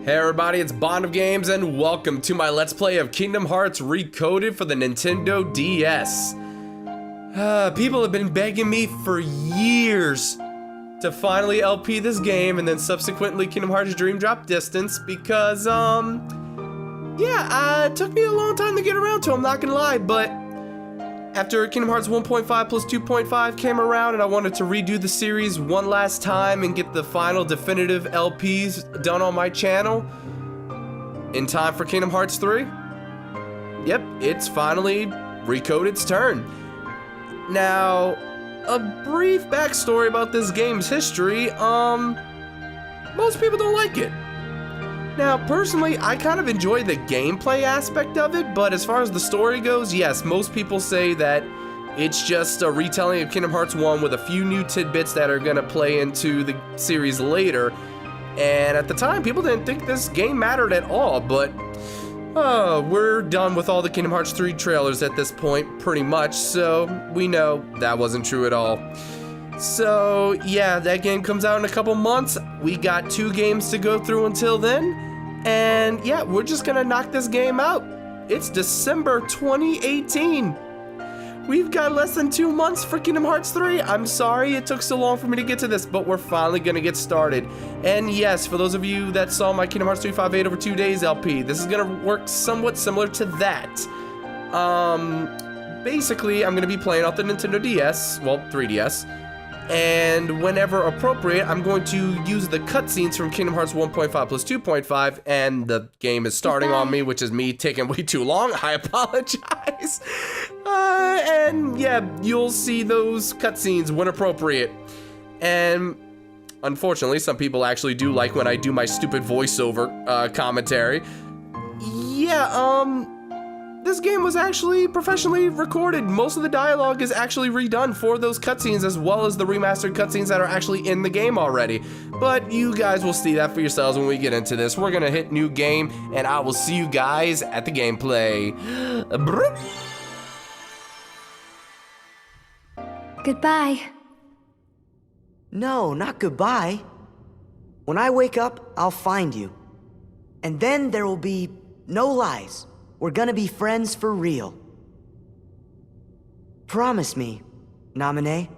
Hey everybody, it's Bond of Games and welcome to my Let's Play of Kingdom Hearts Recoded for the Nintendo DS. People have been begging me for years to finally LP this game and then subsequently Kingdom Hearts Dream Drop Distance because, it took me a long time to get around to, I'm not gonna lie, but after Kingdom Hearts 1.5 plus 2.5 came around and I wanted to redo the series one last time and get the final definitive LPs done on my channel in time for Kingdom Hearts 3. Yep, it's finally Recoded's turn. Now, a brief backstory about this game's history, most people don't like it. Now, personally, I kind of enjoy the gameplay aspect of it, but as far as the story goes, yes, most people say that it's just a retelling of Kingdom Hearts 1 with a few new tidbits that are gonna play into the series later. And at the time, people didn't think this game mattered at all, but we're done with all the Kingdom Hearts 3 trailers at this point, pretty much, so we know that wasn't true at all. So, yeah, that game comes out in a couple months. We got 2 games to go through until then. And yeah, we're just gonna knock this game out. It's December 2018. We've got less than 2 months for Kingdom Hearts 3. I'm sorry it took so long for me to get to this, but we're finally gonna get started. And yes, for those of you that saw my Kingdom Hearts 358 over 2 days LP, this is gonna work somewhat similar to that. Basically, I'm gonna be playing off the Nintendo DS, well, 3DS. And whenever appropriate, I'm going to use the cutscenes from Kingdom Hearts 1.5 plus 2.5, and the game is starting on me, which is me taking way too long. I apologize. And yeah, you'll see those cutscenes when appropriate. And unfortunately, some people actually do like when I do my stupid voiceover commentary. Yeah, this game was actually professionally recorded. Most of the dialogue is actually redone for those cutscenes, as well as the remastered cutscenes that are actually in the game already. But you guys will see that for yourselves when we get into this. We're gonna hit new game, and I will see you guys at the gameplay. Goodbye. No, not goodbye. When I wake up, I'll find you. And then there will be no lies. We're gonna be friends for real. Promise me, Naminé.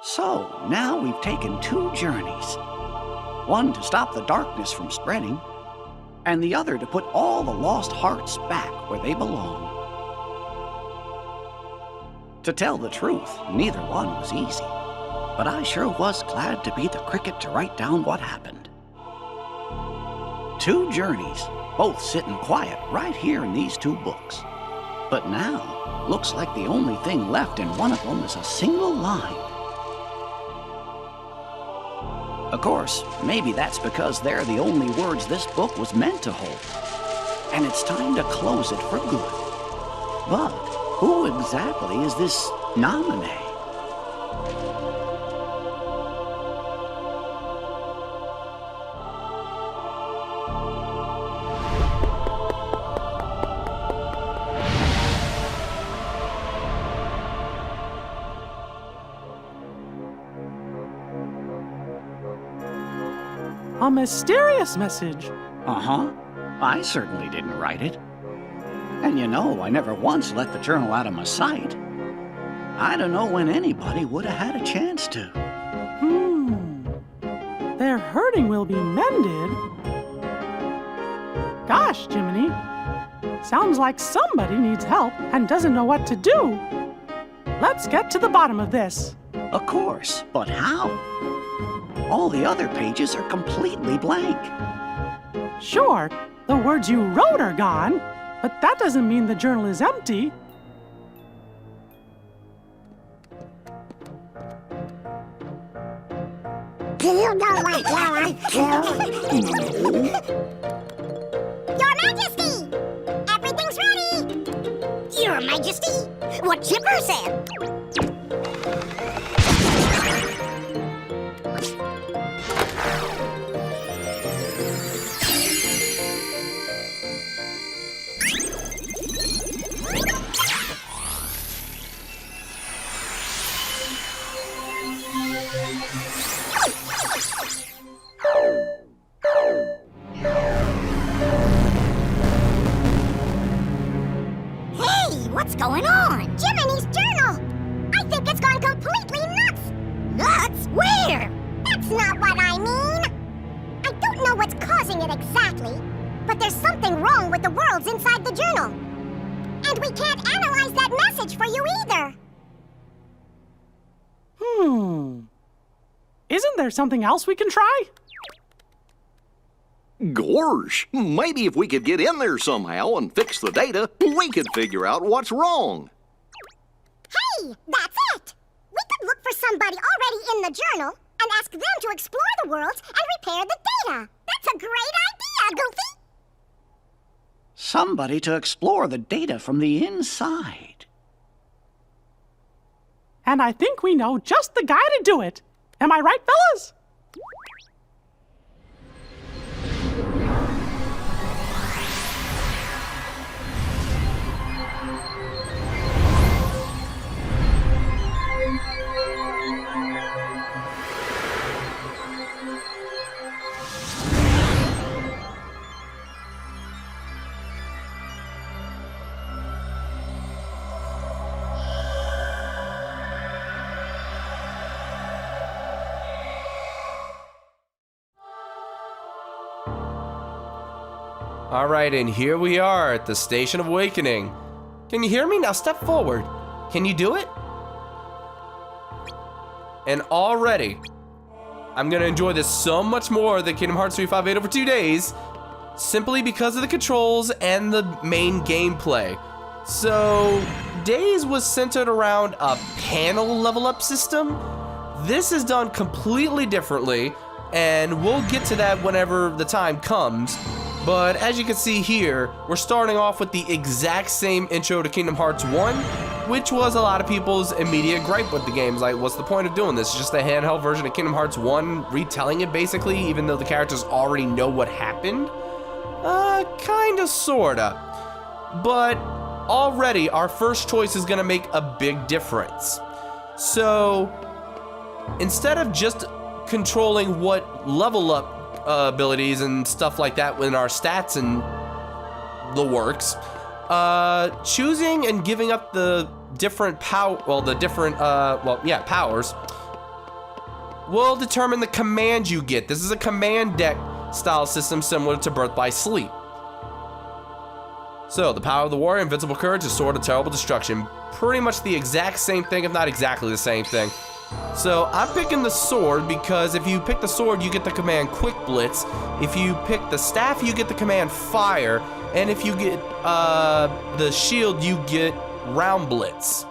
So, now we've taken 2 journeys. One to stop the darkness from spreading, and the other to put all the lost hearts back where they belong. To tell the truth, neither one was easy, but I sure was glad to be the cricket to write down what happened. 2 journeys, both sitting quiet right here in these 2 books. But now, looks like the only thing left in one of them is a single line. Of course, maybe that's because they're the only words this book was meant to hold. And it's time to close it for good. But who exactly is this Naminé? A mysterious message. Uh-huh. I certainly didn't write it. And you know, I never once let the journal out of my sight. I don't know when anybody would have had a chance to. Their hurting will be mended. Gosh, Jiminy. Sounds like somebody needs help and doesn't know what to do. Let's get to the bottom of this. Of course, but how? All the other pages are completely blank. Sure, the words you wrote are gone, but that doesn't mean the journal is empty. Do you know what you're up to? Your Majesty! Everything's ready! Your Majesty! What Chipper said! What's going on? Jiminy's journal! I think it's gone completely nuts! Nuts? Where? That's not what I mean! I don't know what's causing it exactly, but there's something wrong with the worlds inside the journal. And we can't analyze that message for you either! Isn't there something else we can try? Gorsh, maybe if we could get in there somehow and fix the data, we could figure out what's wrong. Hey, that's it! We could look for somebody already in the journal and ask them to explore the worlds and repair the data. That's a great idea, Goofy! Somebody to explore the data from the inside. And I think we know just the guy to do it. Am I right, fellas? Alright, and here we are at the Station of Awakening. Can you hear me? Now step forward. Can you do it? And already, I'm gonna enjoy this so much more than Kingdom Hearts 358 over 2 days, simply because of the controls and the main gameplay. So, Days was centered around a panel level up system. This is done completely differently, and we'll get to that whenever the time comes. But as you can see here, we're starting off with the exact same intro to Kingdom Hearts 1, which was a lot of people's immediate gripe with the games. Like, what's the point of doing this? Just a handheld version of Kingdom Hearts 1, retelling it basically, even though the characters already know what happened? Kinda, sorta. But already, our first choice is gonna make a big difference. So, instead of just controlling what level up abilities and stuff like that in our stats and the works, choosing and giving up the different powers will determine the command you get. This is a command deck style system similar to Birth by Sleep. So, the power of the warrior, invincible courage, a sword of terrible destruction. Pretty much the exact same thing, if not exactly the same thing. So, I'm picking the sword because if you pick the sword, you get the command Quick Blitz. If you pick the staff, you get the command Fire. And if you get the shield, you get Round Blitz.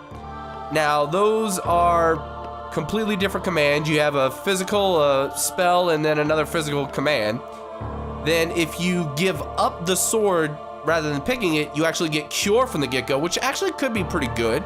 Now, those are completely different commands. You have a physical spell and then another physical command. Then if you give up the sword rather than picking it, you actually get Cure from the get-go, which actually could be pretty good.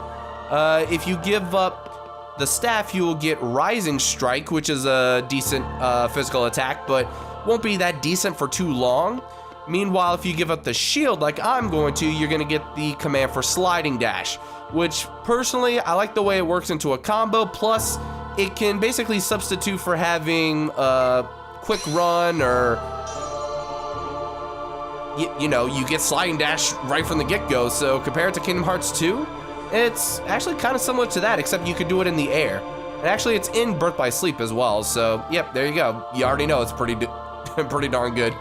If you give up the staff, you will get Rising Strike, which is a decent physical attack, but won't be that decent for too long. Meanwhile, if you give up the shield like I'm going to, you're going to get the command for Sliding Dash, which personally, I like the way it works into a combo, plus it can basically substitute for having a Quick Run or... You know, you get Sliding Dash right from the get-go, so compared to Kingdom Hearts 2, it's actually kind of similar to that, except you could do it in the air. And actually, it's in Birth by Sleep as well, so yep, there you go. You already know it's pretty darn good.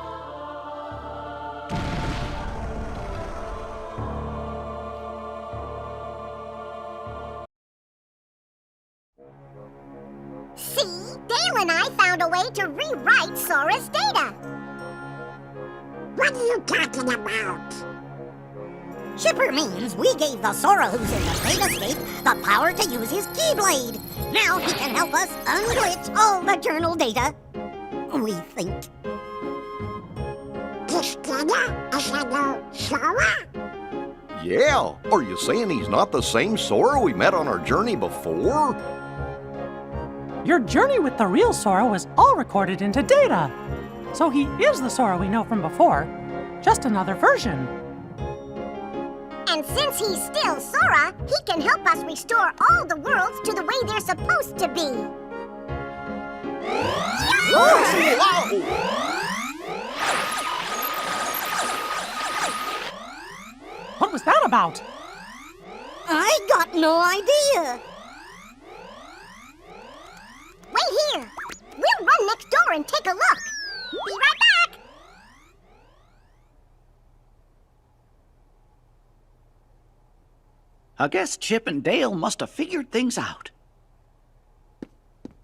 See? Dale and I found a way to rewrite Sora's data. What are you talking about? Chipper means we gave the Sora who's in the data state the power to use his Keyblade. Now he can help us unglitch all the journal data. We think. This data is a new Sora? Yeah, are you saying he's not the same Sora we met on our journey before? Your journey with the real Sora was all recorded into data. So he is the Sora we know from before, just another version. And since he's still Sora, he can help us restore all the worlds to the way they're supposed to be. What was that about? I got no idea. Wait here. We'll run next door and take a look. Be right back. I guess Chip and Dale must have figured things out.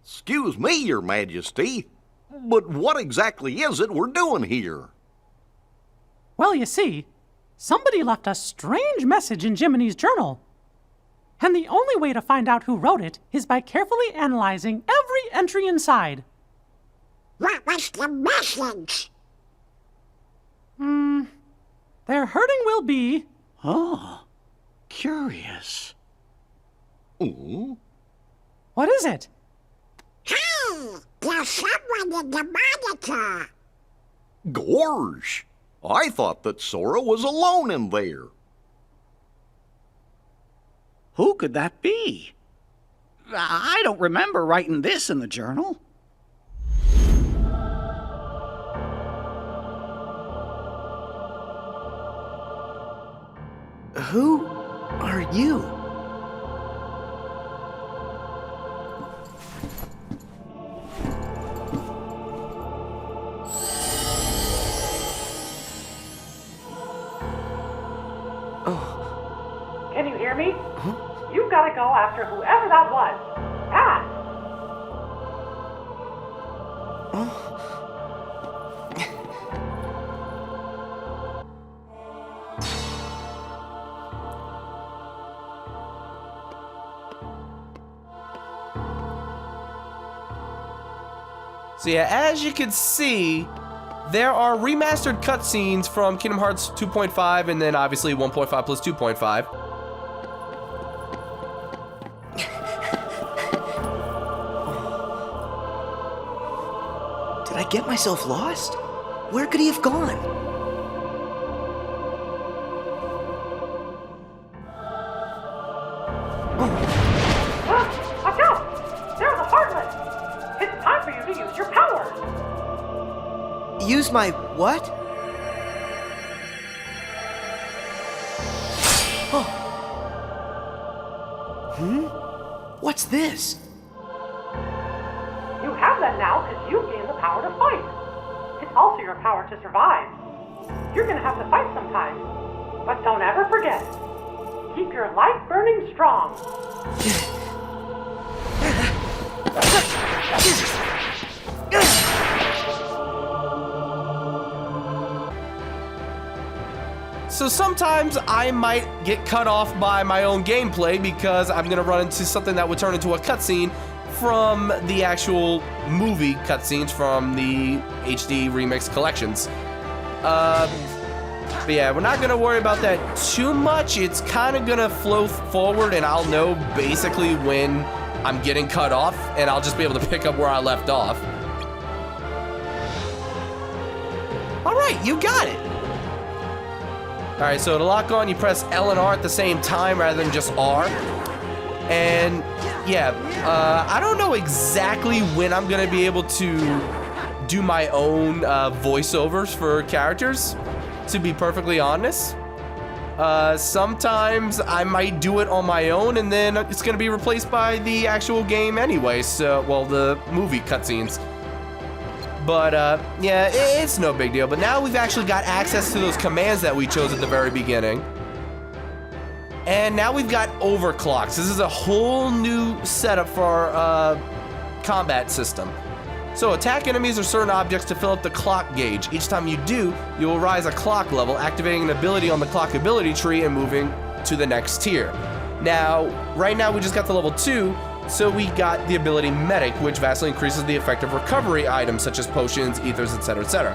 Excuse me, Your Majesty, but what exactly is it we're doing here? Well, you see, somebody left a strange message in Jiminy's journal. And the only way to find out who wrote it is by carefully analyzing every entry inside. What was the message? Their hurting will be... Oh, curious. Ooh. What is it? Hey, there's someone in the monitor. Gorge! I thought that Sora was alone in there. Who could that be? I don't remember writing this in the journal. Who are you? Can you hear me? You've got to go after whoever that was. Fast! So yeah, as you can see, there are remastered cutscenes from Kingdom Hearts 2.5 and then obviously 1.5 plus 2.5. Did I get myself lost? Where could he have gone? Watch out! There's a Heartless! It's time for you to use your powers! Use my what? Oh. What's this? You have fun now because you've gained the power to fight. It's also your power to survive. You're gonna have to fight sometimes, but don't ever forget. Keep your life burning strong. So sometimes I might get cut off by my own gameplay because I'm gonna run into something that would turn into a cutscene from the actual movie cutscenes from the HD remix collections. But yeah, we're not gonna worry about that too much. It's kind of gonna flow forward and I'll know basically when I'm getting cut off and I'll just be able to pick up where I left off. All right, you got it. All right, so to lock on, you press L and R at the same time rather than just R. And yeah, I don't know exactly when I'm gonna be able to do my own voiceovers for characters, to be perfectly honest. Sometimes I might do it on my own and then it's gonna be replaced by the actual game anyway, so, well, the movie cutscenes. But yeah, it's no big deal. But now we've actually got access to those commands that we chose at the very beginning. And now we've got overclocks. This is a whole new setup for our combat system. So attack enemies or certain objects to fill up the clock gauge. Each time you do, you will rise a clock level, activating an ability on the clock ability tree and moving to the next tier. Now, right now we just got to level 2, so we got the ability Medic, which vastly increases the effect of recovery items such as potions, ethers, etc., etc.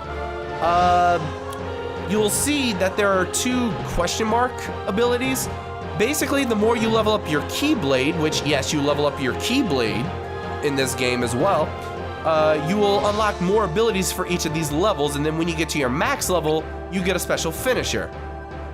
You'll see that there are 2 question mark abilities. Basically, the more you level up your Keyblade, which, yes, you level up your Keyblade in this game as well, you will unlock more abilities for each of these levels, and then when you get to your max level, you get a special finisher.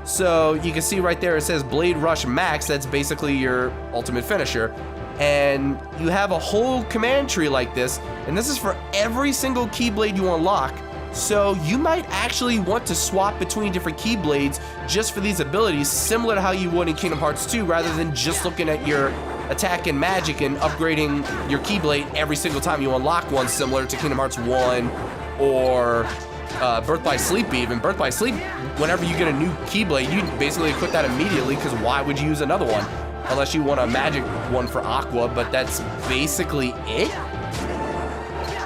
So you can see right there it says Blade Rush Max, that's basically your ultimate finisher. And you have a whole command tree like this, and this is for every single Keyblade you unlock. So you might actually want to swap between different Keyblades just for these abilities, similar to how you would in Kingdom Hearts 2, rather than just looking at your attack and magic and upgrading your Keyblade every single time you unlock one, similar to Kingdom Hearts 1 or Birth by Sleep even. Birth by Sleep, whenever you get a new Keyblade, you basically equip that immediately, because why would you use another one? Unless you want a magic one for Aqua, but that's basically it.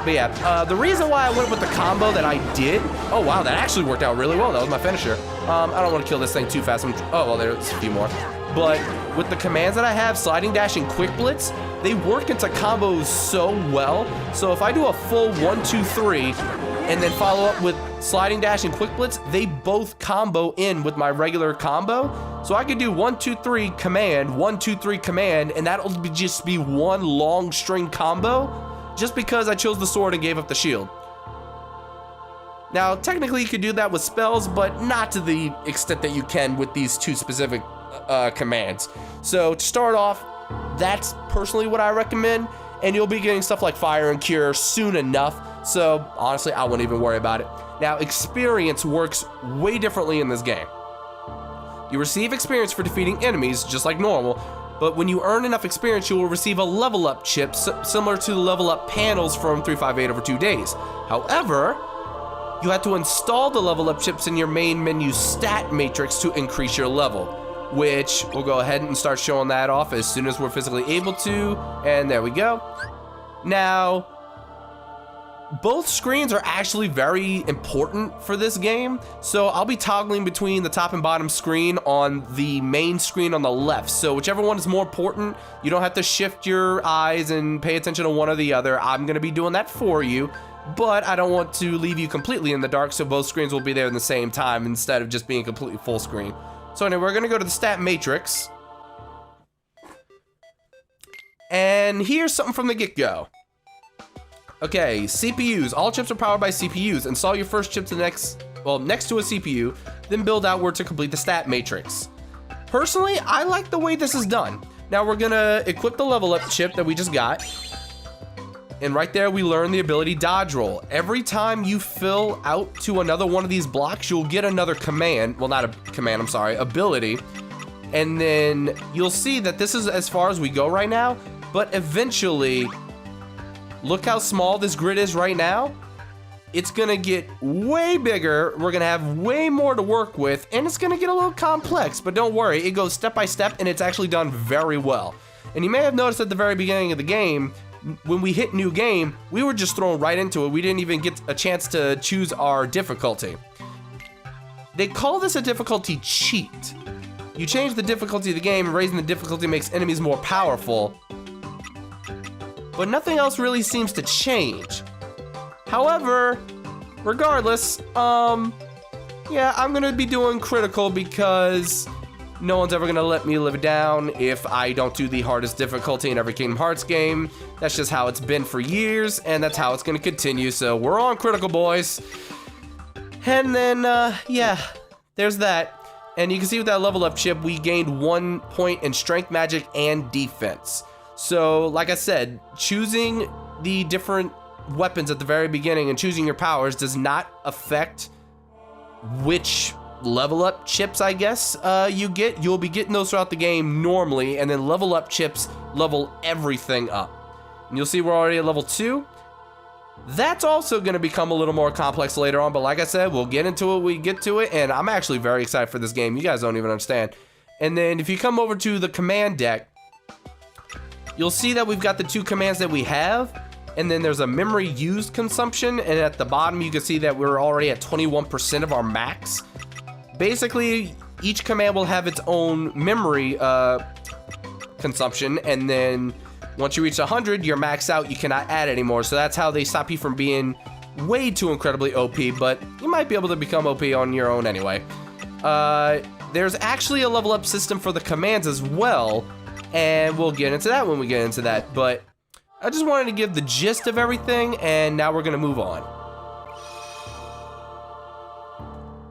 But yeah, the reason why I went with the combo that I did, oh wow, that actually worked out really well. That was my finisher. I don't want to kill this thing too fast. Oh, well, there's a few more. But with the commands that I have, Sliding Dash and Quick Blitz, they work into combos so well. So if I do a full 1, 2, 3, and then follow up with Sliding Dash and Quick Blitz, they both combo in with my regular combo. So I could do 1, 2, 3 command, 1, 2, 3 command, and that'll just be one long string combo, just because I chose the sword and gave up the shield. Now, technically you could do that with spells, but not to the extent that you can with these 2 specific commands. So to start off, that's personally what I recommend, and you'll be getting stuff like Fire and Cure soon enough. So honestly, I wouldn't even worry about it. Now, experience works way differently in this game. You receive experience for defeating enemies, just like normal, but when you earn enough experience, you will receive a level up chip similar to the level up panels from 358 over 2 days. However, you have to install the level up chips in your main menu stat matrix to increase your level, which we'll go ahead and start showing that off as soon as we're physically able to, and there we go. Now, both screens are actually very important for this game, so I'll be toggling between the top and bottom screen on the main screen on the left. So whichever one is more important, you don't have to shift your eyes and pay attention to one or the other. I'm gonna be doing that for you, but I don't want to leave you completely in the dark, so both screens will be there in the same time instead of just being completely full screen. So anyway, we're gonna go to the stat matrix. And here's something from the get-go. Okay, CPUs. All chips are powered by CPUs. Install your first chip to next to a CPU, then build outward to complete the stat matrix. Personally, I like the way this is done. Now we're gonna equip the level up chip that we just got. And right there, we learn the ability Dodge Roll. Every time you fill out to another one of these blocks, you'll get another command. Well, not a command, I'm sorry, ability. And then you'll see that this is as far as we go right now, but eventually, look how small this grid is right now. It's gonna get way bigger, we're gonna have way more to work with, and it's gonna get a little complex, but don't worry, it goes step by step, and it's actually done very well. And you may have noticed at the very beginning of the game, when we hit new game, we were just thrown right into it. We didn't even get a chance to choose our difficulty. They call this a difficulty cheat. You change the difficulty of the game, and raising the difficulty makes enemies more powerful, but nothing else really seems to change. However, regardless, yeah, I'm gonna be doing critical because no one's ever gonna let me live it down if I don't do the hardest difficulty in every Kingdom Hearts game. That's just how it's been for years, and that's how it's gonna continue, so we're on critical, boys. And then, yeah, there's that. And you can see with that level up chip, we gained 1 point in strength, magic, and defense. So, like I said, choosing the different weapons at the very beginning and choosing your powers does not affect which level up chips, I guess, you get. You'll be getting those throughout the game normally, and then level up chips level everything up. And you'll see we're already at level 2. That's also going to become a little more complex later on, but like I said, we'll get into it when we get to it, and I'm actually very excited for this game. You guys don't even understand. And then if you come over to the command deck, you'll see that we've got the 2 commands that we have, and then there's a memory used consumption, and at the bottom you can see that we're already at 21% of our max. Basically, each command will have its own memory consumption, and then once you reach 100, you're maxed out, you cannot add anymore, so that's how they stop you from being way too incredibly OP, but you might be able to become OP on your own anyway. There's actually a level up system for the commands as well, and we'll get into that when we get into that, but I just wanted to give the gist of everything, and now we're gonna move on.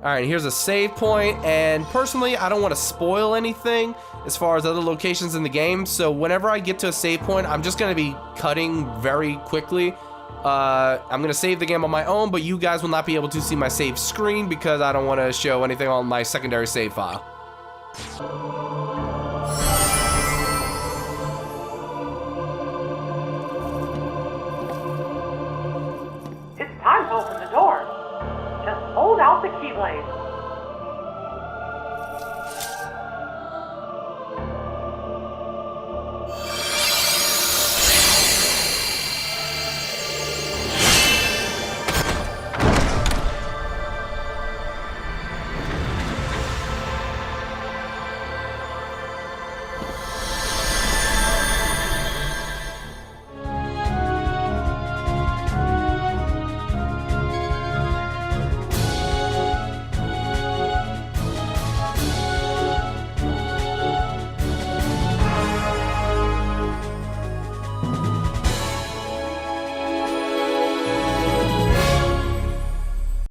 Alright, here's a save point, and personally, I don't want to spoil anything as far as other locations in the game, so whenever I get to a save point, I'm just gonna be cutting very quickly. I'm gonna save the game on my own, but you guys will not be able to see my save screen because I don't want to show anything on my secondary save file. It's time to open the door. Just hold out the keyblade.